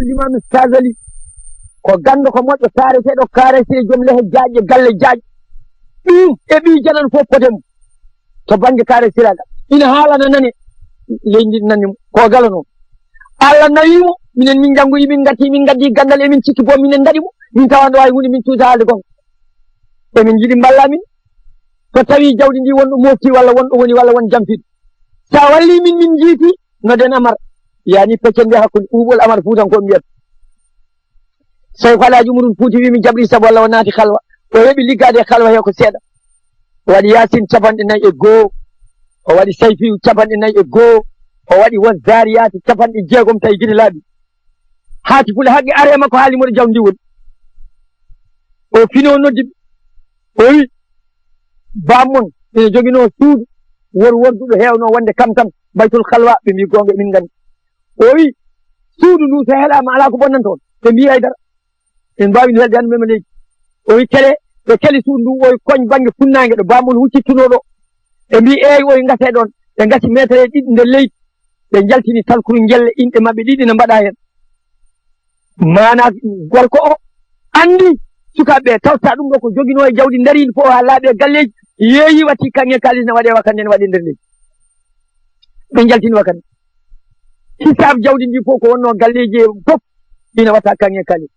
limami sazali ko gando ko moƴƴo taareteɗo karese joom lehe jaaƴe galle jaaƴe ɗum e ɓi janan fof potemo to banggue karesiragal ina haalana nane leydi nanimo ko gala noon Allah nawimo minen min janngoyi min gatti min gaddi gandal emin cikki bo minen daɗimo min tawano wawi hunde min cuuta haalde gonga emin jiiɗi balla min so tawi jawdi ndi wonɗo mofti walla wonɗo woni walla won jampiɗo sa walli min min jiiti noden Amar yani peccen nde hakkude ɓuuɓol Amar Fuutanko mbiyata Cheikh Alhaji Oumar Foutiyou wimi jaɓri sabu walla o naati halwa o heɓi liggade e halwa he ko seeɗa o waɗi Yasin 41 o waɗi Sayfiyu 41 o waɗi won Zariyati 60 tawi guiɗe laaɓi haati fule haqqe arema ko haali moɗo jawdi woni o fino noddiɓe o wi bammon ene joguino suudu worduɗo hewno wonde kam tan baytul halwa ɓe mbi gonga emin gandi o wi suudu ndu so heɗama ala ko bonnanta on ɓe mbi haydara en mbawi no helde hande mema leydi o wi kele ɓe keli suudu ndu oye koñ banggue funnague ɗo bammon huccittunoɗo ɓe mbi eyi oye gase ɗon ɓe gasi métre e ɗiɗi nder leydi ɓe jaltini talkuru jelle inɗe mabɓe ɗiɗi ne mbaɗa hen mana gorko o andi sukaɓeɓe tawta ɗum ɗo ko joguino e jawdi daridi fof ha laaɓe galleji yeeyi watti kanŋe kalis ne waɗe wakande ne waɗe nder leydi ɓe jaltini wakande hisab jawdi ndi fof ko wonno galleji e fof ina watta kanŋe kalis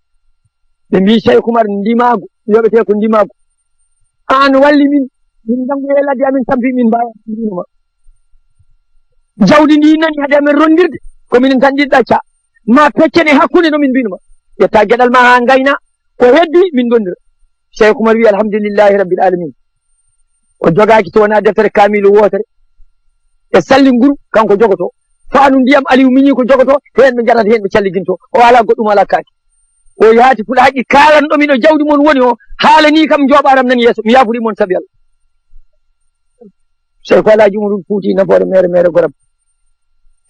ɓe mbi Cheikh Oumar ndimago yoɓete ko ndimago an walli min janngo e ladde amin tampi min mbawa mbinoma jawdi ndi nani hade amen rondirde kominen tan ɗiɗɗa ca ma peccene hakkude no min mbinoma ƴetta gueɗal ma ha gayna ko heddi min gondira Cheikh Oumar wi alhamdulillahi rabbil alamin o jogaki to wona deftere kamilu wotere e salli nguru kanko jogoto faanu ndiyam Aliou miñi ko jogoto hen ɓe jarata hen ɓe calliginto o ala goɗɗum ala kaaki o yaati fulaaji kalanɗo miɗo jawdi mon woni o haalani kam jooɓaram nan yeeso mi yaafuri mon sabi Allah Cheikh Alhaji Oumar Foutiyou nafoore mere goram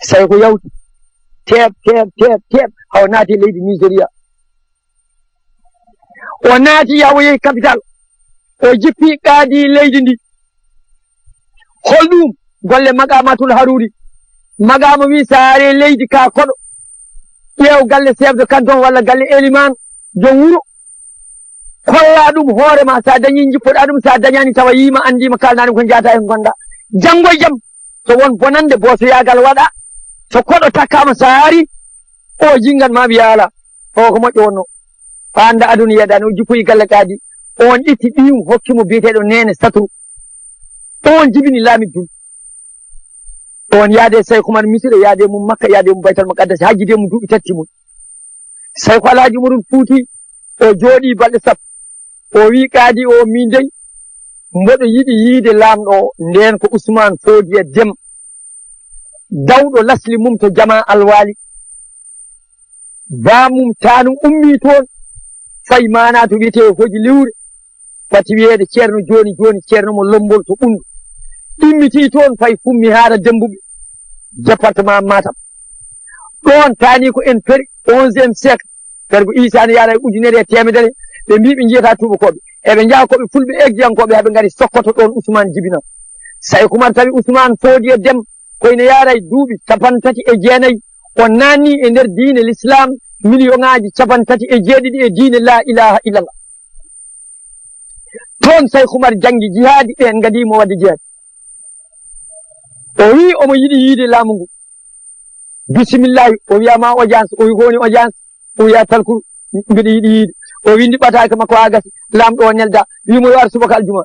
sawi ko yawti teeb haw naati e leydi Nigéria o naati yawo yehi capital o jippi qaadi leydi ndi holɗum golle magamatul haruri magama wi saare leydi ka koɗo ƴeew galle chef de canton walla galle éliman jom wuro kolla ɗum hoorema sa dañi jippoɗa ɗum sa dañani tawa yima andima kalnani ko jata hen gonɗa janggo e jaam so won bonande bosoyagal waɗa so koɗo takkama saari o jingan ma wiya ala o ko moƴƴo wonno fa anda aduna yedani o jippoyi galle kaadi on itti ɗiyum hokkimo biyeteɗo nene satru on jibini laami dum on yaade Cheikh Oumar Misira yaade mum Makka yaade mum Baytal Muqaddas hajjide mum duuɓi tati mum Cheikh Alhaji Oumar Foutiyou o jooɗi balɗe sappo o wi kaadi o min dey mboɗo yiɗi yiide laamɗo o nden ko Ousmane Fodia Deme dawɗo lasli mum to jama alwali bamum tanum ummi toon fayi mana to wiyete hoji liwre fati wiyeede ceerno joni ceerno mo lombol to ɓundu ɗimmiti toon fayi fummi haara dembuɓe département Matam ɗon tani ko en peri 11e siècle fergo Isa ne yaara e ujunere e temedere ɓe mbi ɓe jiyata tubakoɓe eɓe jaha koɓe fulɓe eggiyankoɓe haɓe ngari sokkoto ɗon Ousmane jibina Cheikh Oumar tawi Ousmane Fodia Deme koyne yaara e duuɓi 39 o nanni e nder diine l'islam million ŋaji 37 e diine la ilaha illallah toon Cheikh Oumar jangi jihaadi ɓen gadimo wadde jihaadi o wi omo yiɗi yiide laamu ngu bisimillahi o wiyama audience o wi kowoni audience o wiya talkuru mbiɗa yiɗi yiide o windi ɓatake makko ha gasi lamɗo o nelda wimo yo ar subaka aljuma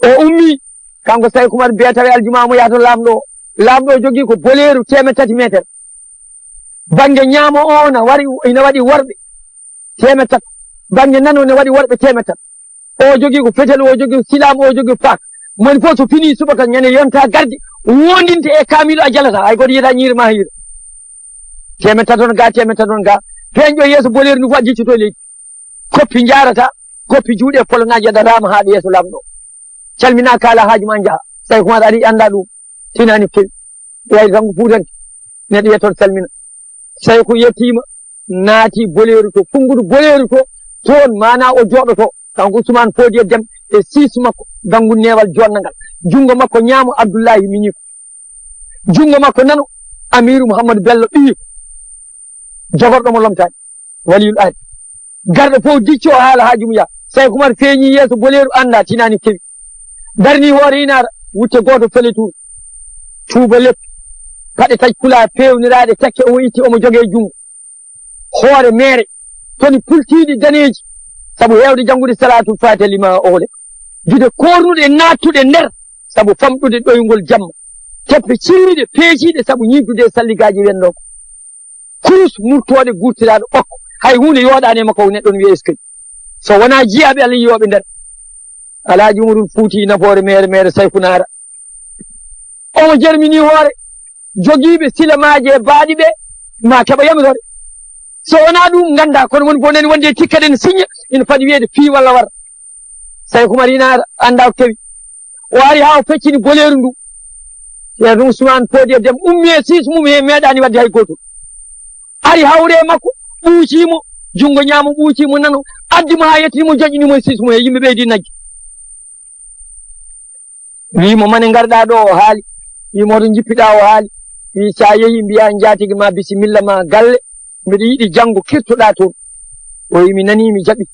o ummi kanko Cheikh Oumar betawe aljuma mo yato lamɗo o jogui ko boleru 3 métre banggue ñaamo ona ina waɗi worɓe 3 banggue nano ne waɗi worɓe 3 o jogui ko fetel o jogui silam o jogui fak moni fof so fini subaka ñande yonta gardi wondinte e kamilo a jalata hay goto yiyata ñiiri ma hiira 3 ton ga feñƴo yeeso boleru ndu fof a jiccito e leydi koppi jarata koppi juuɗe polongaji aɗa haɗa yeeso lamɗo calmina kala haaju ma jaaha Cheikh Oumar aɗa anda ɗum tinani fewi wayde tan ko fuutanke neɗɗo yettoto salmina Cheikh yettima naati boleru to fungudu boleru to toon mana o jooɗoto kanko Ousmane Fodia Deme e siis makko gangu newal jonnangal jungo makko ñaamo Abdoullahi miñiko jungo makko nano Amirou Mouhamadou Bello ɓiyiko jogorɗomo lomtaade waliyul aadi garɗo fof dicco haala haaju mum yaa Cheikh Oumar feeñi yeeso boleeru annda tinaani kewi darni hoore inaara wutte gooto fele tuuba leppi paɗe taƴ kulaa peewniraaɗe takke omo itti omo jogee junngo hoore meere toni pultiiɗi daneeji sabu heewde janngude salatul fatiha lima oole jude kornuɗe naattuɗe nder sabu famɗude ɗoyngol jamma teppe cilliɗe peeciiɗe sabu ñiibdude e salligaaji wennoo ko kurus murtooɗe gurtiraaɗo ɓokko hay huunde yooɗaani e makko o neɗɗo no wiye eskay so wonaa jiyaaɓe Allah yiyooɓe nder Alaaji Umarul Fuuti nafoore mere sayfunaara omo jerminii hoore jogiiɓe silamaaji e baaɗi ɓe ma keɓa yamirode so wonaa ɗum nganndaa kono woni fof nani wonde tikka ɗen signa ina faɗi wiyeede fii walla war Cheikh Oumar inaara anndaa ko kewi o ari haa o feccini boleeru ndu Ceerno Ousmane Foutiyou dem ummi e siis mum he meeɗaani wadde hay gooto ari hawre makko ɓuuciimo junngo ñaamo ɓuuciimo nano addimo haa yettinimo joƴƴinimo e siis mum he yimɓe ɓeydi naggi wiimo mane ngarɗaa ɗo o haali wiimo hoto jippiɗaa o haali wi so a yehii mbiyaa njaatigi ma bisimilla ma galle mbiɗa yiɗi janngo kirtoɗaa toon o wi mi nanii mi jaɓi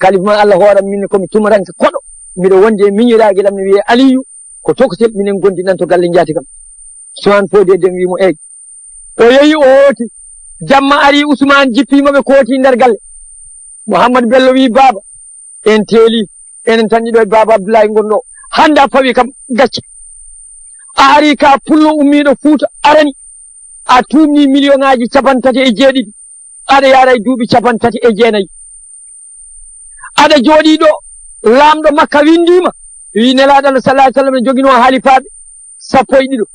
kalif ma Allah hooram minne komi tumuranke koɗo mbiɗa wonde e miñiraague ɗam ne wiyee Aliyu ko tokotel minen gondi nan to galle njaati kam Ousmane Foutiyou dem wiimo eyi o yehi o hooti jamma ari Ousmane jippiimoɓe kooti nder galle Mouhamadou Bello wi baaba en teeli enen tan ɗiɗo e baaba Abdoulaye gonɗo hannde a fawi kam gacce a ari ka pullo ummiiɗo Fuuta arani a tuumni million ŋaji 37 aɗa yara e duuɓi 39 aɗa jooɗii ɗo laamɗo Makka windiima wi nelaaɗo Allah sallallahu alaihi wasallam ne joginoo halifaaɓe 12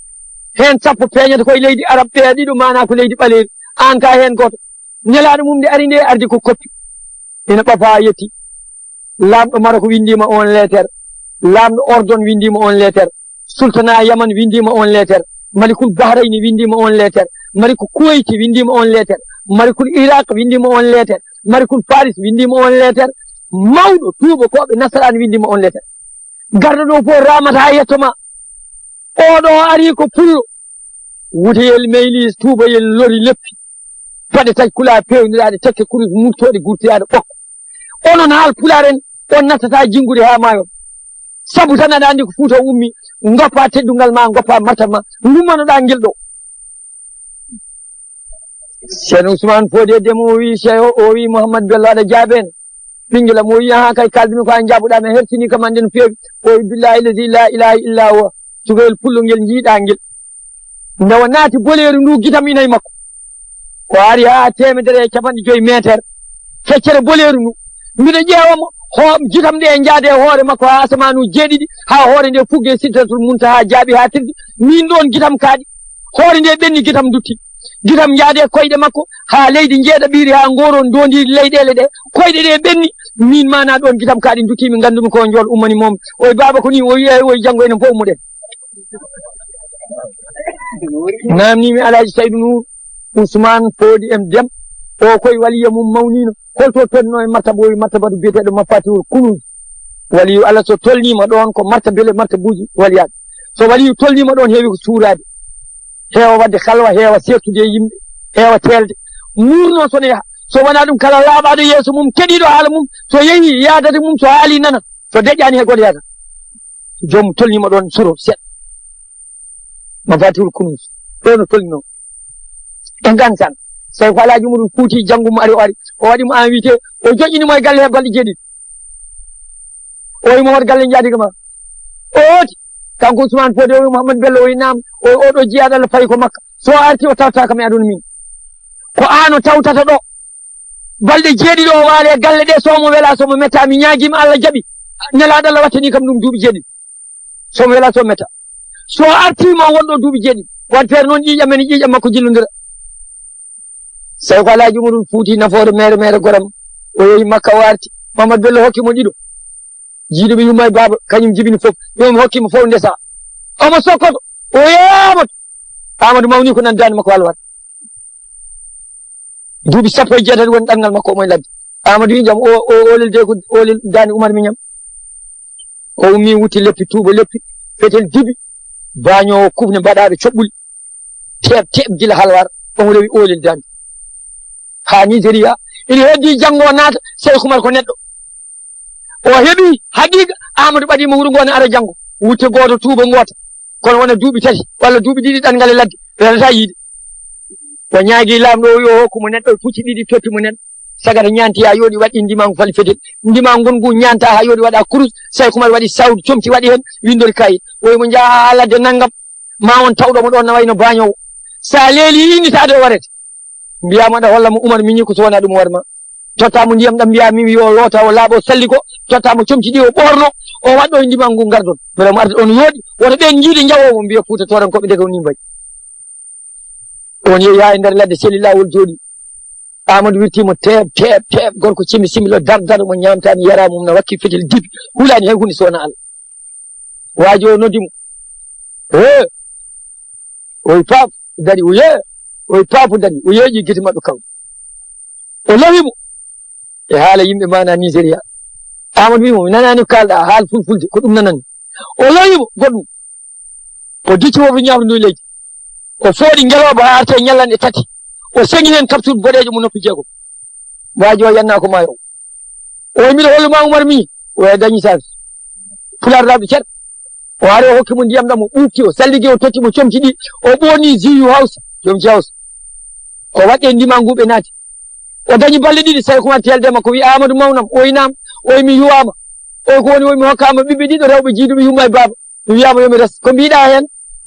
heen 10 peeñata koye leydi arab ɓe ɗiɗo maana ko leydi ɓaleeri aan ka heen goto nelaaɗo mum nde ari nde ardi ko koppi ina ɓafa yetti laamɗo Marok windiima on lettere laamɗo Ordon windiima on lettere sultana Yaman windiima on lettere malikul Bahrayni windiima on lettere malikul Kuwaiti windiima on lettere malikul Iraq windiima on lettere malikul Paris windiima on lettere mawɗo tuuba koɓe nasaraan windiima on lettere garɗo ɗo fof ramata ha yettoma oɗo ari ko pullo wuteyel meylis tuubayel lori leppi paɗe taƴ kula pewniraɗe tekke kurus murtoɗe gurtiraɗe ɓokko onon haal PULAAR en on nattata jingude ha maayo sabu tan aɗa andi ko Fuuta ummi goppa teddungal ma goppa martaba ma lummanoɗa ngel ɗo Ceerno Ousmane Foutiyou dem o wi Cheikh o wi Mouhamadou Bello aɗa jaabeno ɓinguelam o wi ha kay kaldumi ko an jaɓuɗa mi hertini kam anden feewi o wi billahi alladi la ilaha illa huwa cukalel pullo ngel jiiɗa ngel ndewa naati boleeru ndu guitam inayi makko o ari ha 150 métre feccere boleeru ndu mbiɗa ƴeewamo gitam ɗe jaade e hoore makko ha asamanu jeeɗiɗi ha hoore nde fugge sidratul muntaha jaaɓi ha tirdi min ɗon gitam kaaɗi hoore nde ɓenni gitam dutti gitam jaade e koyɗe makko ha leydi jeeɗa ɓiiri ha ngoron dondi leyɗele ɗe koyɗe ɗe ɓenni min mana ɗon gitam kaaɗi dutti mi gandumi ko jol ummani mom oy baba ko ni o wi oy janggo enen fof ummuɗen namnimi Alhaji Saydou Nour Ousmane Foutiyou em dem o koye waliya mum mawnino holto tolno e martaba o martabatu biyeteɗo mafatihul kunuji waliyu Allah so tolnima ɗon ko martabele martabuji waliyaɓe so waliyu tolnima ɗon heewi ko suurade heewa wadde halwa heewa settude e yimɓe heewa telde murno sone yaha so wona ɗum kala laaɓaɗo yeeso mum keɗiɗo haala mum so yeehi yaadade mum so haali nana so deƴƴani he goto yata jomum tolnima ɗon suro seeɗa mafatihul kunuji ɗo no tolnino e gansan so ko Alhaji Umarul Fuuti janggumo ari o ari o waɗimo invité o joƴƴinimo e galle he balɗe 7 o wi Momad galle jaadiga ma o hooti kanko Ousmane Foutiyou o wi Mouhamadou Bello o wi naam oɗo jiyaɗo Allah fayi ko Makka so arti o tawta kam e aduna min ko an o tawtata ɗo balɗe 7 o waali e galle ɗe somo wela somo metta mi ñaaguima Allah jaaɓi nelaɗo Allah wattani kam ɗum duuɓi 7 somo wela somo metta so artima wonɗo duuɓi 7 wadde feere noon ƴiƴam men ƴiƴam makko jillodira so ko Alhaji Umarul Fuuti nafoore mere goram o yehi Makka o arti Mamadou Bello hokkimo ɗiɗo jiiɗoɓe yumma e baaba kañum jibini fof yomi hokkimo fof ndesa omo sokkoto o yeemoto Amadou mawni ko nan dande makko alwat duuɓi 18 woni ɗanngal makko omoye ladde Amadou wi jam o olel de ko olel dande Oumar Miñam o ummi wutti leppi tuuba leppi fetel dibi bañowo kufne mbaɗaɓe coɓɓuli teɓ gila halwar omo rewi olel dande ha Nigeria ina heddi jango naata Cheikh Oumar ko neɗɗo o heɓi haqiqa Amadou ɓaɗimo wuro ngo ne ara jango wutte goto tuuba goota kono wona duuɓi tati walla duuɓi ɗiɗi ɗanngal e ladde renata yiide o ñaagui lamɗo o yo hokkumo neɗɗo pucci ɗiɗi tottimo neɗɗo sagata ñanti ha yoɗi waɗi ndimangu fali fedel ndima gongu ñanta ha yoɗi waɗa kurus Cheikh Oumar waɗi sawdu comti waɗi hen windori kayit oyi mo jaa ladde naggam ma on tawɗomo ɗon no wayno bañowo sa leeli innitade o warete mbiyama ɗa holla mo Oumar miñi ko so wona ɗum warma tottamo ndiyam ɗam mbiyami yo loota o laaɓa o salli ko tottamo comci ɗi o ɓorno o waɗɗo e ndimangu gardon beele mo arde on yooɗi woto ɓen jiiɗe jawomo mbiya Fouta torankoɓe dega ni mbayi on yeehi ha e nder ladde seli lawol jooɗi Amadou wirtimo teeb gorko cimi similo dardar mo ñamtani yara mum na wakki fetel dibi hulani hay hunde sowona Allah waaji o noddimo oy paap dari oy paapu dari o yeeƴi guite maɓɓe kaw o lawimo e haala yimɓe mana Nigeria Amadou wimo mi nanani ko kalɗa haal fulfulde ko ɗum nanani o lawimo goɗɗum o dicci woto ñamdo leydi o fooɗi ngeloba ha arte ñallanɗe tati o seŋi hen capture boɗejo mo noppi jeegom waaji o yanna ko maayo o mbiɗa holluma Oumar mi o dañi saabi Pulaar raɓe ceɗ o ari o hokkimo ndiyam ɗam o ɓufti o salligi o totti mo comci ɗi o ɓoni jiyu hawsa jomci hawsa o waɗɗe ndimanguɓe naati o dañi balle ɗiɗi Cheikh Oumar teldema ko wi Amadou mawnam oynam oy mi yuwama oy ko woni oy mi hokkama ɓiɓɓe ɗiɗo rewɓe jiiduɓe yumma e baaba mi wiyama yomi res ko mbiɗa hen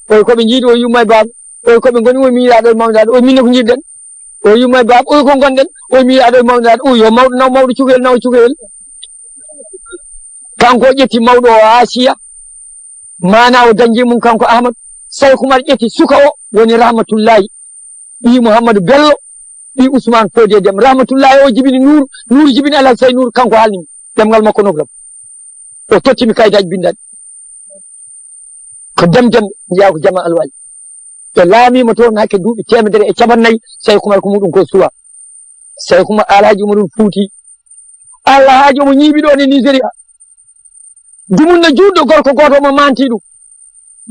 oy koɓe jiidu o yumma e baaba oy koɓe goni oy mi yiyaɗo e mawdaɗo oy minne ko jiɗɗen o yumma e baaba oy ko gonɗen oy mi yiyaɗo e mawdaɗo o yo mawɗo naw mawɗo cukalel naw cukalel kanko ƴetti mawɗo o ha siya mana o dañji mum kanko Ahmad Cheikh Oumar ƴetti suka o woni Rahmatullahi ɓi Mouhamadou Bello ɓi Ousmane Fodé Dem Rahmatullahi o jibini Nour jibini Alal Sey Nour kanko haalnimi ɗemgal makko nokram o tottimi kayitaji bindaɗi ko dembe jiya ko jama alwali to laamimo toon hakke duuɓi temedere e capannayyi Cheikh Oumar ko muɗum ko suwa Cheikh Oumar Alhaji Oumar Fouti Allah haaji omo ñiiɓi ɗon e Nigéria dumunna juutɗo gorko goto omo manti ɗum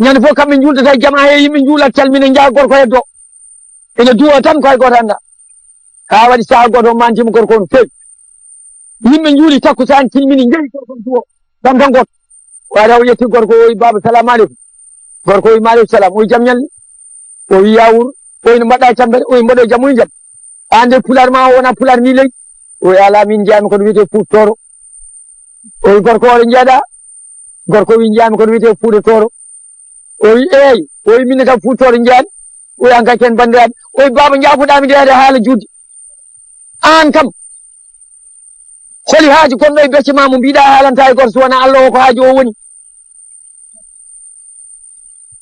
ñande fof kamɓe juuldata jama he yimɓe juulat calmina jaa gorko heddo ene duwa tan ko hay goto anda ha waɗi saha goto o mantimo gorko on feewi yimɓe juuli takkusan tilmini jeeyi gorko on duwo tan tan goto waɗa o yetti gorko o wi baba salamu aleykum gorko o wi maaleykum salam o wi jam ñalli o wi yawur o wi no mbaɗɗa e tampere o wi mbaɗo jam o wi jam ande Pulaar ma o wona Pulaar ni leydi o wi ala min jeyami kono wiyete Fouta Toro o wi gorko oɗo jeeɗa gorko wi jeyami kono wiyete Fouta Toro o wi eyi o wi minne kam Fouta Toro jeyami o wi an kay ken bandiraɓe o wi baba jafuɗami ndeyade haala judde an kam holi haaji gonɗo e becce ma mo mbiɗa haalanta e goto so wona Allah o ko haaji o woni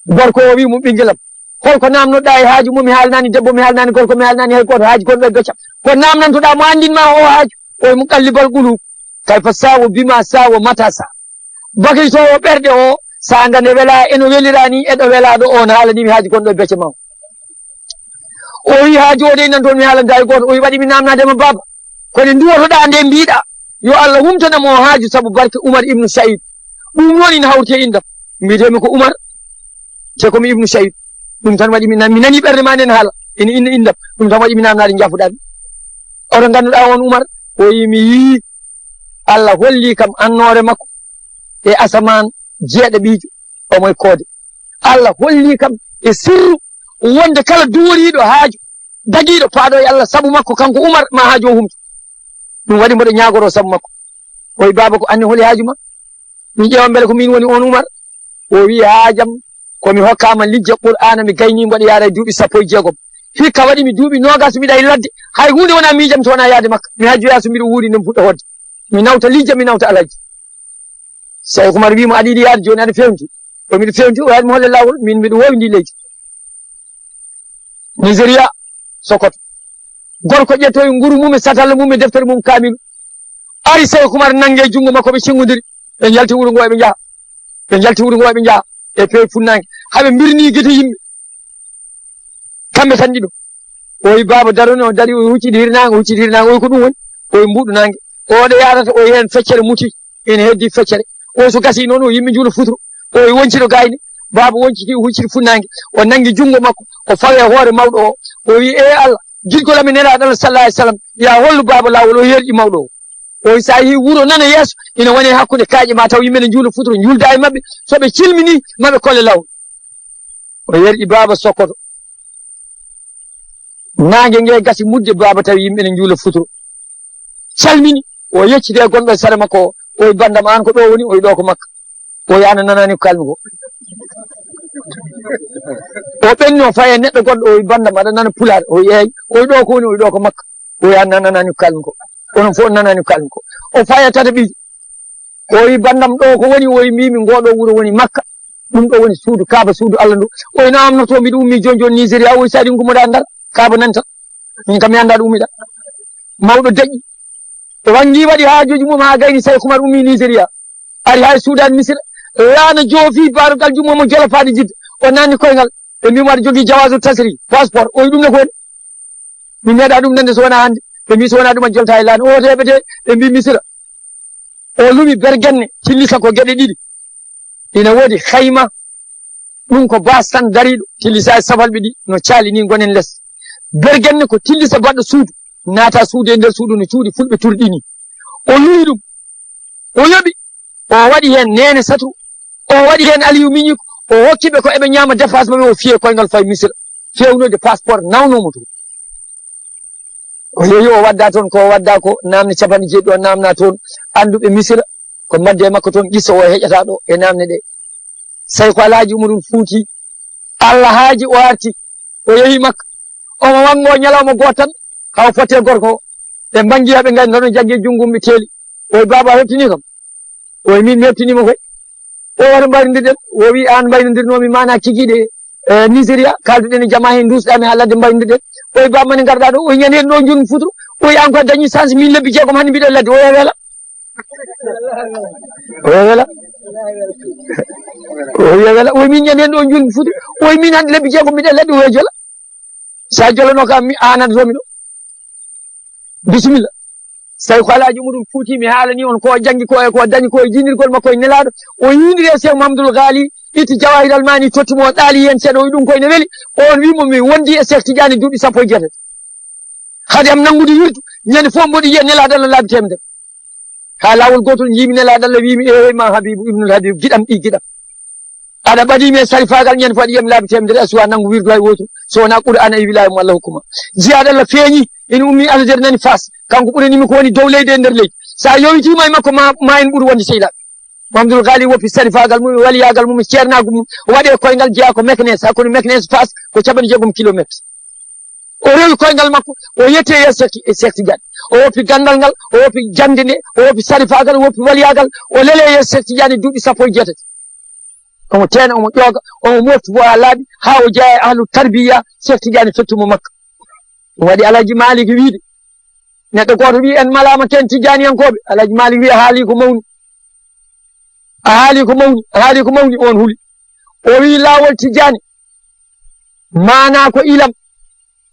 gorko o wi mo ɓinguelam holko namnoɗa e haaji mum mi haalnani debbo mi haalnani gorko mi haalnani hay goto haaji gonɗo e beccam ko namnantoɗa mo andinma o haaju o wi mo qallibal qulub kay fa sawo bima sawo mata sa bakitowo ɓerɗe o sa ngane wela eno welirani eɗo welaɗo on haalanimi haaji gonɗo e becce ma o wi haaji o de nan toon mi haalanta e goto o wi waɗi mi namnadema baba kono duwotoɗa nde mbiɗa yo Allah humtanamo o haaju saabu barke Oumar ibnu Saïd ɗum noon ina hawti e indam mbiyetemi ko Oumar te komi ibnu Saïd ɗum tan waɗi mi nani ɓerde ma nden haala ina inna indam ɗum tan waɗi mi namnade jafuɗami oto ganduɗa on Oumar o wi mi yii Allah holli kam annore makko e asaman jeeɗa ɓiijo omoye koode Allah holli kam e sirru wonde kala duworiɗo haaju dagiɗo paaɗo e Allah sabu makko kanko Oumar ma haaju o humto ɗum waɗi mboɗo ñagoro sabu makko o wi baba ko anni holi haaju ma min ƴeewa beele ko min woni on Oumar o wi haajam komi hokkama lijja Qur'ana mi gayni mboɗo yaara e duuɓi 16 hikka waɗi mi duuɓi nogas mbiɗa e ladde hay hunde wona miijam to wona yaade makka mi hajjoya so mbiɗo wuuri nden fuɗɗa hodde mi nawta lijja mi nawta alaji Cheikh Oumar wimo aɗa yiɗi yaade joni aɗa fewndi o miɗa fewndi o waɗimi holle lawol min mbiɗa wowi ndi leydi Nigéria Sokoto gorko ƴettoye nguru mum e satalla mum e deftere mum kamilu ari Cheikh Oumar nangue jungo makko ɓe cingodiri ɓe jalti wuuro ngo ɓe jaaha e peewi funnangue haɓe birni guete yimɓe kamɓe tan ɗiɗo o wi baba daroni o dari o huccidi hirnangue oy ko ɗum woni oye mbuɗu nangue oɗo yarata o hen feccere muti ene heddi feccere o so gasi noon o yimɓe juulo futuro o wonciɗo gayni baba wonciti o hucciti funnangue o nangui jungo makko o fawe hoore mawɗo o wi Allah jidgol amin nelaɗo Allah sallallahu alaihi wasallam ya hollu baba lawol o yerƴi mawɗo o sa yi wuro nana yeeso ina woni hakkude kaaƴe ma taw yimɓe ne juula futuro julda e mabɓe soɓe cilmini maɓe kolle lawol o yerƴi baba sokkoto nangue ngue gasi mudde baba tawi yimɓe ne juula futuro calmini o yeccide gonɗo e sare makko o bandam an ko ɗo woni o ɗo ko makka o yana nanani ko kalmi ko o ɓenni o faye neɗɗo goɗɗo o bandam aɗa nana pulaar o yeey o ɗo ko woni o ɗo ko makka o yana nanani ko kalmi ko onon fof nanani ko kalmi ko o faye tata ɓiijo o wi bandam ɗo ko woni o wi mbimi ngoɗo wuuro woni makka ɗum ɗo woni suudu kaaba suudu Allah ndu o wi no amnoto mbiɗa ummi joni joni Nigéria o wi sa ɗi gummoɗa ndar kaaba nan tan min kam mi anda ɗo ummiɗa mawɗo daƴƴi o wangi waɗi haajoji mum ha gayni Cheikh Oumar ummi Nigéria ari hay Sudan Misira laana joofi barugal jummomo jolafaɗe jidda o nanni koyngal ɓe mbimo aɗa jogui jawasu tasri passeport o wi ɗum ne ko woni mi meeɗa ɗum nande so wona hannde ɓe mbi so wona ɗum a jolta e laana o to heɓete ɓe mbi Misira o lumi bergenne tillisa ko gueɗe ɗiɗi ina woodi hayma ɗum ko bas tan dariɗo tillisa e safalɓe ɗi no caali ni gonen less bergenne ko tillisa baɗɗo suudu naata suudu e nder suudu no cuuɗi fulɓe turɗini o luwi ɗum o yoɓi o waɗi hen nene satru o waɗi hen aliyu miñiko o hokkiɓe ko eɓe ñaama dépense maɓe o fiye koyngal faye Misira fewnode passeport nawnomo to o yeehi o wadda toon ko wadda ko namde capanɗe jeeɗiɗi o namna toon anduɓe Misira ko madde e makko toon qissa o heƴata ɗo e namde ɗe say ko Alhaji Umarul Fouti Allah haaji o arti o yeehi makka omo wango ñalawma goto tan haw fotte gorko ɓe bangi haɓe gandi noon jaggi junggumɓe teeli o wi baba heftini kam o wi min mi heftinima koy o wata mbaynodirɗen o wi an mbaynodirnomi mana kikiɗe Nigéria kalduɗen e jama hen dusɗami ha ladde mbaynodirɗen o wi baba mane garɗa ɗo o wi ñande hen ɗo jurmi futuro o wi an ko dañi chance min lebbi jeegom hande mbiɗo ladde o wi wela o wi wela o wi wela o wi min ñande hen ɗo jurmi futuro o wi min hande lebbi jeegom mbiɗo ladde o wi jola sa jolano kam mi anantomi ɗo bisimilla so ko Alhaji Umarul Fouti mi haalani on ko jangi ko e ko dañi ko e jinirgol makko e nelaɗo o yindiri e Cheikh Mamadou Ghali itti Jawahiral Mani tottimo o ɗaali hen seeɗa o wi ɗum koyne weeli on wimo mi wondi e Cheikh Tidiane duuɓi 17 hade am nangude wirdu ñande fof mboɗo yiya nelaɗo Allah laabi temedere ha lawol gotol jiimi nelaɗo Allah wimi e ma Habibu ibnul Habib giɗam ɗi giɗam aɗa ɓaɗimi e sarifagal ñande fof aɗa yiyami laabi temedere a suwa nangu wirdu hay wotum so wona Qur'ana e wilaya mo Allah hokkuma jiyaɗo Allah feeñi ina ummi aladere nani Fass kanko ɓuranimi ko woni dow leydi e nder leydi sa yowitima e makko ma en ɓuuri wonde sehilaɓe Mamadou Ghali woppi sarifagal mum waliyagal mum ceernagu mum waɗe koyngal jeeya ko Meknes hakkude Meknes Fass ko 60 kilométre o rewi koyngal makko o yette e Cheikh Tidiane o woppi gandal ngal o woppi jande nde o woppi sarifagal o woppi waliyagal o lele e Cheikh Tidiane duuɓi 18 omo teena omo ƴooga omo mofti bo ha laaɓi ha o jeeya e ahlu tarbiya Cheikh Tidiane fettumo makka waɗi Alhaji Malik wiide neɗɗo goto wi en malama ten Tidianiyankoɓe Alhaji Malik wi a haali ko mawni a haali ko mawni on huuli o wi laawol Tidiane mana ko ilam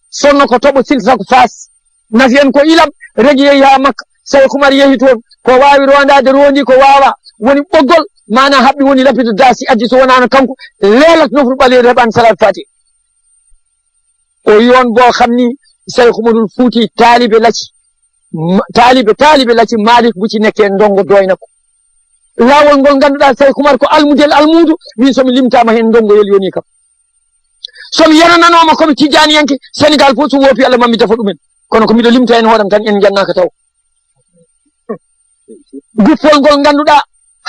sonno ko toɓo silta ko Fass nafi en ko ilam regi yeehi ha makka Cheikh Oumar yeehi toon ko wawi rondade rondi ko wawa woni ɓoggol mana haɓɓi woni lapide daasi addi so wonano kanko leelat nofru ɓaleede heɓani salat fati o wi on bo xam ni Cheikh Oumarul Fouti taalibe lacci Malik buci nekke ndongo doyna ko lawol ngol ganduɗa Cheikh Oumar ko almudel almudu min somi limtama hen ndongo yel yoni kam somi yerananoma komi Tidianiyanke Sénégal fof so wopi Allah mammi dafa ɗumen kono ko miɗo limta hen hoɗam tan en jannaka taw guppol ngol ganduɗa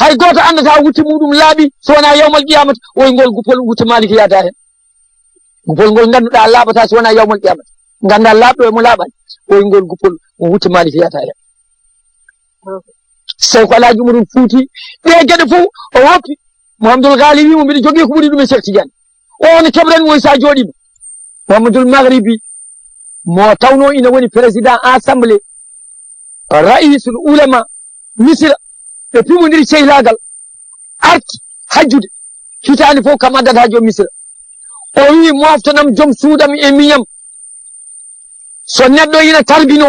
hay goto andata wutte muɗum laaɓi so wona yawmal qiyamata oy ngol guppol wutte Malik yaada hen guppol ngol ganduɗa laaɓata so wona yawmal qiyamata ganda laaɓɗo emo laaɓani oy ngol guppol o wutte Malik yaada hen Cheikh Alhaji Umarul Fouti ɗe gueɗe fof o woppi Mouhamadoul Ghali wimo mbiɗa jogui ko ɓuuri ɗum e Cheikh Tidiane on keɓrani woy sa jooɗima Mouhamadoul Maghribi mo tawno ina woni président assemblée raisul ulama Misira ɓe pimodiri sehlagal arti hajjude hitande fof kam addata ha joom Misira o wi moftanam joom suudam e miñam so neɗɗo ina tarbino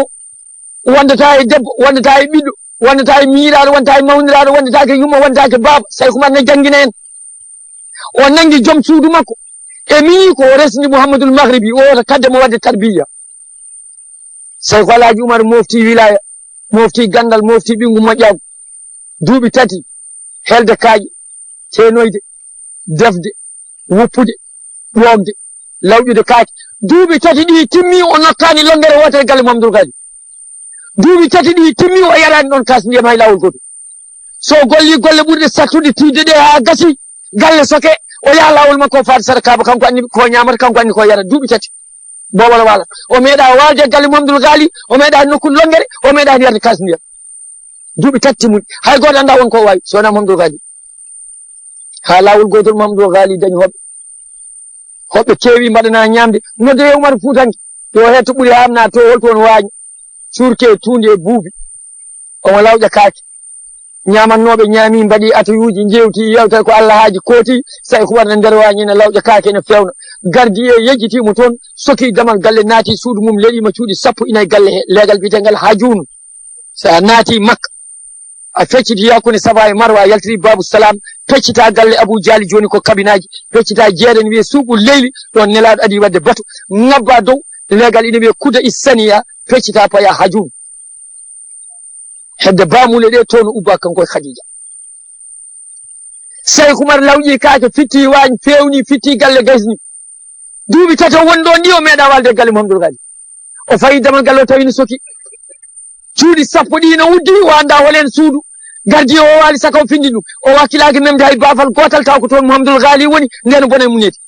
wondata e debbo wondata e ɓiɗɗo wondata e miiraɗo wondata e mawniraɗo wondata ke yumma wondata ke baaba Cheikh Oumar ne janggina en o nangi joom suudu makko e mii ko o resni Mouhamadoul Maghribi o wota kadde mo wadde tarbiya Cheikh Alhaji Oumar mofti wilaya mofti gandal mofti ɓingu moƴƴagu duuɓi tati helde kaaƴe tenoyde defde woppude ƴoogde lawƴude kaake duuɓi tati ɗi timmi o nokkani longere wotere galle Mamadou Ghali duuɓi tati ɗi timmi o yarani ɗon kas ndiyam hay lawol goto so golli golle ɓurde sattude tiide ɗe ha gasi galle soke o yaha lawol makko faade sadakaba kanko anni ko ñamata kanko anni ko yara duuɓi tati bowala wala o meeɗa walde galle Mamadou Ghali o meeɗa nokkude longere o meeɗa yarde kas ndiyam duuɓi tati timmuɗi hay goto anda won ko wawi sowona Mamadou Ghali ha lawol gotol Mamadou Ghali dañi hoɓɓe keewi mbaɗana ñamde nodde e Oumar Foutanke yo hetto ɓuuri hamna to holtoon waañi surke tunde e buubi omo lawƴa kaake ñamannoɓe ñaami mbaɗi atayuji jewti yewtere ko Allah haaji kooti say ko warna nder waañi ene lawƴa kaake ene fewna gardi e yejjitimo toon soki damal galle naati suudu mum leɗima cuuɗi sappo inayi galle he leegal biyetegal hajunu sa naati makka a fecciti yakkunde Safa e Marwa yaltiri Babou Salam feccita galle Abou Diali joni ko kabinaji feccita jeeɗen wiye suuɓu leyli ɗon nelaɗo adi wadde batu ngabba dow leegal ina wiye kuda issaniya feccita paya hajun hedde bamule ɗe toon ubba kanko e Khadija Cheikh Oumar lawƴi kaake fitti wañ fewni fitti galle gaysni duuɓi tato wonɗo ni o meeɗa walde galle Mamadou Ghali o fayi damal galle o tawino soki cuuɗi sappo ɗi no uddi o anda holen suudu gardi o waali saka o findi ɗum o wakkilaki memde hay bafal gotal taw ko toon Mamadou Ghali woni nden bone muneti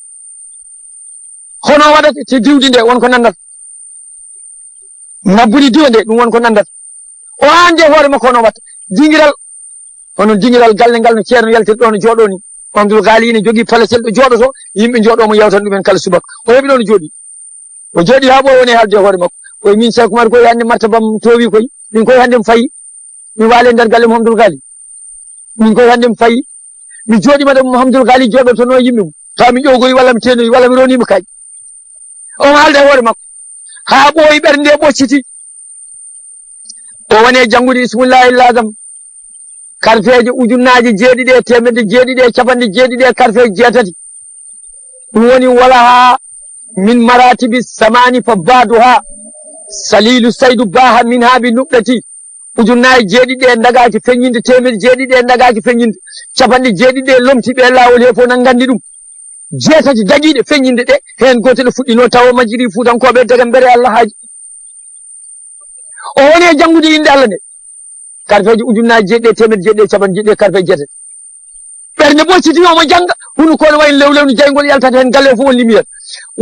hono waɗata te diwdi nde wonko nandata nabbudi diwa nde ɗum wonko nandata o hande hoore makko no watta dingiral hono dingiral galle ngal no ceerno yaltirɗo no jooɗo ni Mamadou Ghali ne jogui palacel ɗo jooɗoto yimɓe jooɗomo yewtan ɗumen kala subaka o heeɓi ɗo no jooɗi o jooɗi ha ɓo woni haalde hoore makko koye min Cheikh Oumar koye hande martabam towi koye min koye hande mi fayi mi waale nder galle Mamadou Ghali min koye hande mi fayi mi jooɗima ɗo Mamadou Ghali jooɗotono yimɓe mum taw mi ƴogoyi walla mi tenoyi walla mi ronima kaaƴi on haalde hoore makko ha ɓooyi ɓernde ɓocciti o woni e janngude ismullahi lazam karfeje ujunnaje jeeɗiɗi e temedde jeeɗiɗi e capanɗe jeeɗiɗi e karfeje jeetati ɗum woni wala ha min maratibi samani fa baduha salilu saydu baha min haabi nuɓɗati ujunnaje jeeɗiɗi e dagaki feññinde temedde jeeɗiɗi e dagaki feññinde capanɗe jeeɗiɗi e lomtiɓe e lawol he fof nan gandi ɗum jeetati dagiɗe feññinde ɗe hen gotel fuɗɗino tawa majjiri fuutankoɓe daga mbere Allah haaji o woni e janngude inde Allah nde karfeje ujunnaje jeeɗiɗi e temedde jeeɗiɗi e capanɗe jeeɗiɗi e karfeje jeetati ɓernde ɓoccitinomo jangga huno kono wayno lewlewno jaygol yaltata hen galle o fof won lumiére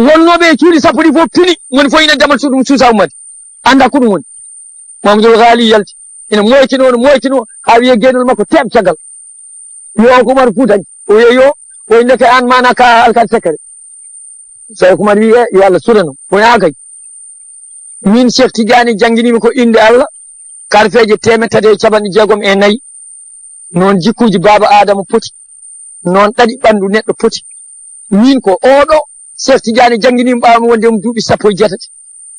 wonnoɓe e cuuɗi sappo ɗi fof pini woni fof ina damal suuɗum suusa ummade anda ko ɗum woni Mamadou Ghali yalti ina moykino ha wiye genol makko teɓ caggal yo ko Oumar Foutanke o wiye yo o ndeke an mana ka alkali secret Cheikh Oumar wiye yo Allah surano o yakay min Cheikh Tidiane jangguinimi ko inde Allah karfeje temetati e capanɗe jeegom e nayyi noon jikkuji baba Adama poti noon ɗaɗi ɓandu neɗɗo poti min ko oɗo Cheikh Tidiane jangguinimi ɓawmi wonde mo duuɓi sappo e jeetati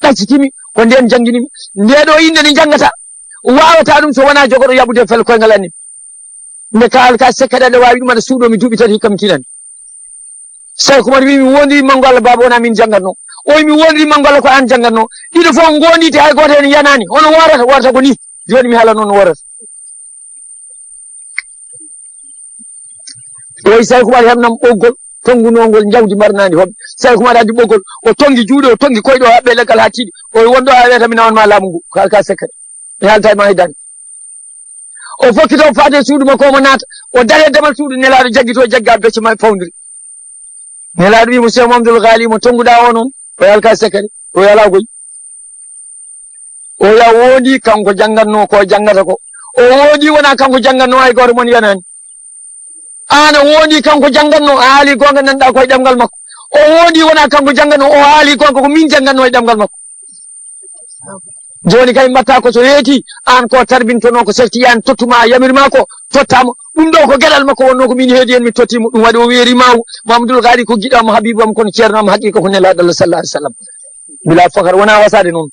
ɗaccitimi ko nden jangguinimi ndeɗo inde ne jangata wawata ɗum so wona jogoɗo yaɓude fel koyngal anni nde kawal ka sekkaɗeɗe wawi ɗum aɗa suuɗomi duuɓi tati hikka mi tinani Cheikh Oumar wi mi wondiri mango Allah baba wona min janggatno o wi mi wondiri mango Allah ko an janggatno ɗiɗo fof gondite hay goto hen yanani hono worata ko ni joni mi haala noon no worata o wi Cheikh Oumar heɓnam ɓoggol tongunogol jawdi mbarnadi hoɓɓe Cheikh Oumar addi ɓoggol o tongi juuɗe o tongi koyɗe o haɓɓe leggal ha tiiɗi o wi wonɗo ha wiyata mi nawanma laamu ngu ko alka sekkate mi haalta ma haydani o fokkito faade suudu makko omo naata o dare damal suudu nelaɗo jaggito jagga becce ma fawdiri nelaɗo wimo Cheikh Mamadou Ghali mo tonguɗa o noon o yalka sekkate o yala goy o ya woodi kanko janggatno ko jangata ko o woodi wona kanko janggatno hay goto mon yanani ana woodi kanko janggatno a haali gonga nanɗa koye ɗemgal makko o woodi wona kanko janggatno o haali gonga ko min janggatno e ɗemgal makko joni kay mbatta ko so heeti an ko tarbintono ko Cheikh Tidiane tottuma yamirma ko tottama ɗum ɗo ko gueɗal makko wonno ko min heedi hen mi tottimo ɗum waɗi o weerimawo Mamadou Ghali ko giɗam habibam kono ceerno am haqiqa ko nelaɗo Allah sallallahu alaihi wasallam bila fakar wona wasade noon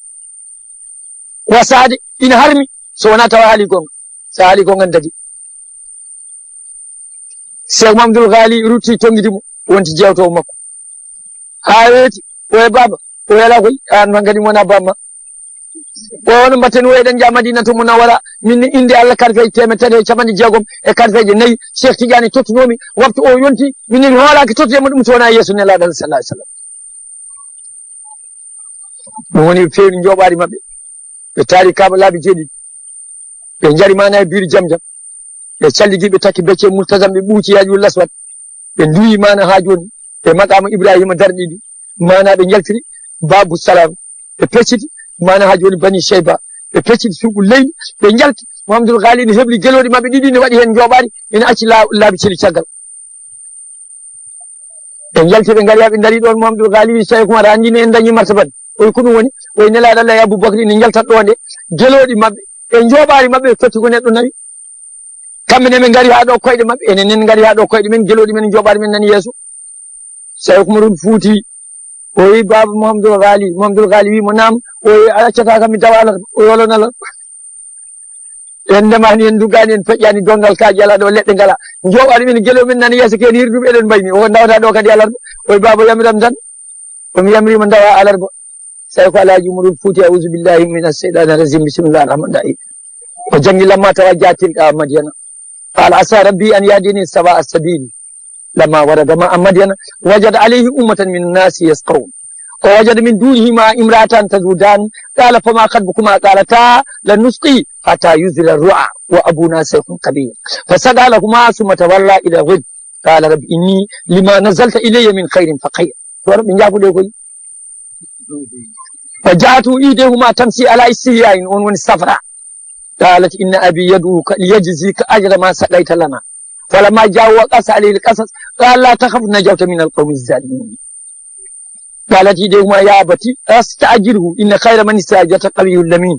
wasade ina harmi so wona tawa haali gonga so haali gonga dadi Cheikh Mamadou Ghali rutti tonguidimo wonti jewtowo makko ha weeti o e baba o yala koy an ma kadi wona bamma on mbatten wayden ja Madinatu Munawwara min inde Allah karfeji temettati capanɗe jeegom e karfeji nayyi Cheikh Tidiane tottunomi waktu o yonti minin hoolaki tottude mo ɗum sowona yeeso nelaɗo Allah sallallahu alaihi wasallam ɗum woni feewni joɓaɗi maɓɓe ɓe taari kaaba laabi jeeɗiɗi ɓe jari mana e biiri jam jam ɓe calligui ɓe takki becce multasam ɓe ɓuuci yajul laswat ɓe duwi mana ha joni ɓe maqama Ibrahima darɗiɗi mana ɓe jaltiri babu salam ɓe pecciti mana ha joni bani Cheyba ɓe pecciti suuɓu leydi ɓe jalti Mouhamadoul Ghali ne heɓli gueloɗi maɓɓe ɗiɗi ne waɗi hen joɓaɗi ene acci laabi cili caggal ɓe jalti ɓe gari ha ɓe daari ɗon Mouhamadoul Ghali wi Cheikh Oumar andini en dañi martabani oy ko ɗum woni oy nelaɗo Allah e Aboubacry ne jaltat ɗo nde gueloɗi maɓɓe e joɓari maɓɓe ɓe totti ko neɗɗo nawi kamɓe ne ɓe gari ha ɗo koyɗe maɓɓe enen nen gari ha ɗo koyɗe men gueloɗi men joɓari men nani yeeso Cheikh Oumar Fouti o wi baba Mouhamadoul Ghali wi mo naam o wi a accata kam mi dawa alarba o yolon alarba en ndemani en duggani en feƴƴani dongal kaji ala ɗo leɗɗe ngala joɓari men guelo men nani yeeso ken hirduɓe eɗen mbayni o dawata ɗo kadi alarba o wi baba yamiram tan omi yamirima dawa alarba Cheikh Alhaji Oumar Fouti a'udhu billahi minash shaitanir rajim bismillahir rahmanir rahim o jangi lamma tawa jatilɗa Madiyana qala asa rabbi an yadini sawa as-sabil لما ورد ماء مدين وجد عليه أمة من الناس يسقون ووجد من دونهما امرأة تذودان قال فما خطبكما قالتا لن نسقي حتى يزل الرعى وأبونا شيخ كبير فسقى لهما ثم تولى إلى غد قال رب إني لما نزلت إلي من خير فقير فجاءته إيديهما تمشي على استحياء ون الصفراء قالت إن أبي يدعوك ليجزيك أجر ما سقيت لنا فلما جاء وقص عليه القصص قال لا تخف نجوت من القوم الظالمين قالت يديهما يا أبتي أستأجره إن خير من استأجرت قوي لمين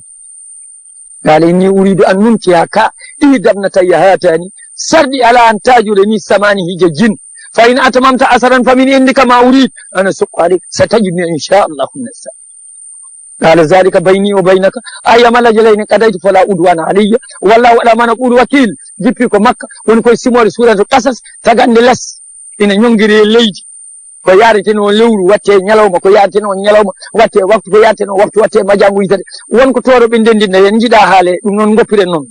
قال إني أريد أن ننكحك إحدى ابنتي هاتان سردي على أن تأجرني 8 حجج فإن أتممت 10 فمن عندك ما أريد أنا أسق عليك ستجدني إن شاء الله من السائل قال ذلك بيني وبينك أيما الأجلين قضيت فلا عدوان علي والله ولا ما نقول وكيل جبتكم مكة ونكون سمور سورة القصص تغني لس إن ينجري الليل ko yareteno lewru watte nyalawma ko yareteno nyalawma watte waktu ko yareteno waktu watte majangu yitade wonko toro be ndendinda yen jida haale dum non goppiren non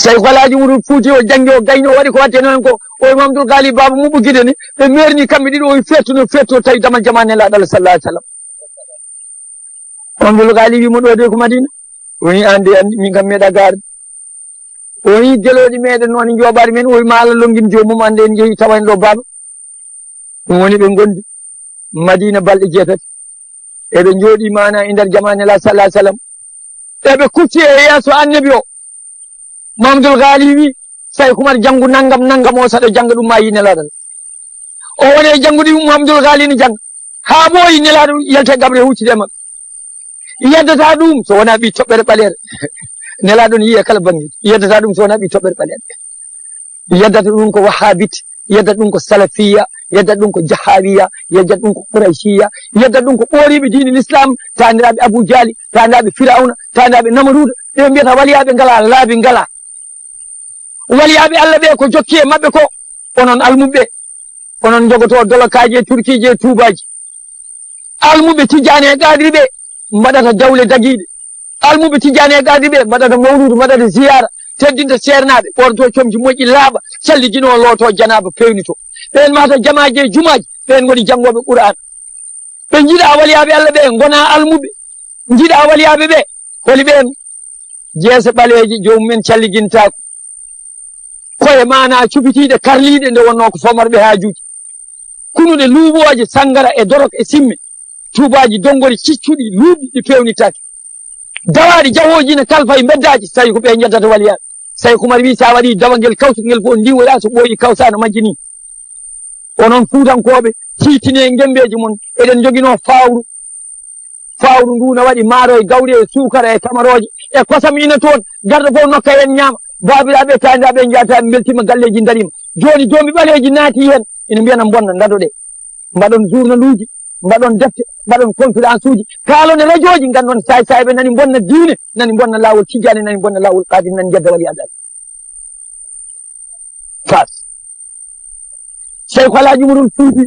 Cheikh Oumar Fouti o jangi o gayno wadi ko watte non ko o Mouhamadoul Ghali baba mu bugide ni be merni kambe dido o fetto tay damal jamane la dal sallallahu alaihi wasallam Mouhamadoul Ghali wi mo do de ko Madina woni andi min kam meda gar oyi gelodi meɗen noon joɓari men oyi maala longin jomum ande en jeehi tawen ɗo baba ɗum woni ɓe gondi Madina balɗe 6 eɓe jooɗi mana e nder jamane la sallallahu alaihi wasallam eɓe kucci e yeeso annabi o Mouhamadoul Ghali wi Cheikh Oumar jangu nangam o saɗa janga ɗum ma yi nelaɗal o woni e jangude Mouhamadoul Ghali ne janga ha ɓooyi nelaɗo yelte gabre huccide mabɓe yeddata ɗum so wona ɓi toɓɓere ɓaleere nelaɗo ne yiye kala bangi yeddata ɗum so wona ɓi toɓɓere ɓaleɗe yeddata ɗum ko wahabit yeddata ɗum ko salafiya yeddata ɗum ko jahawiya yeddata ɗum ko qurayshiya yeddata ɗum ko ɓooriɓe diine l'islam taniraɓe Abou Diali taniraɓe Firawna taniraɓe Namaruda ɓe mbiyata waliyaɓe ngala laabi ngala waliyaɓe Allah ɓe ko jokki e maɓɓe ko onon almuɓe onon jogoto dolokaji e turkiji e tubaji almuɓe Tidiane e Qadiri ɓe mbaɗata jawle dagiɗe almuɓe Tidiane e Qadiri ɓe mbaɗata mawludu mbaɗata ziyara teddinta seernaɓe ɓorto comji moƴƴi laaɓa salligino looto janaba pewnito ɓen mata jamaji e jumaji ɓen goni jangoɓe Qur'an ɓe jiiɗa waliyaɓe Allah ɓe gona almuɓe jiiɗa waliyaɓe ɓe holi ɓen jeese ɓaleji jomumen calligintako koye mana cupitiɗe karliɗe nde wonno ko fomarɓe hajuji kunuɗe luuɓoje sangara e dorok e simme tubaji dongori ciccuɗi luuɓi ɗi pewnitaki dawaɗi jahoji ne kalfa e beddaji so tawi ko ɓe jeddata waliyaɓe Cheikh Oumar wi sa waɗi dawagel kawtugel fof ndiwoya so ɓooyi kawsano majjini onon fuutankoɓe tiitine gembeji mon eɗen joguino fawru ndu ne waɗi maaro e gawri e sukara e tamaroje e kosam ina toon garɗo fof nokka hen ñaama babiraɓe taniraɓe jeyata beltima galleji darima joni jombi ɓaleji naati hen ina mbiyana bonna dadoɗe mbaɗon journal uji mbaɗon defte mbaɗon conférence uji kalone radio ji gandon sayɓe nani bonna diine nani bonna lawol Tidiane nani bonna lawol Qadir nani jedda waliyaɓe fas Cheikh Alhaji Oumar Fouti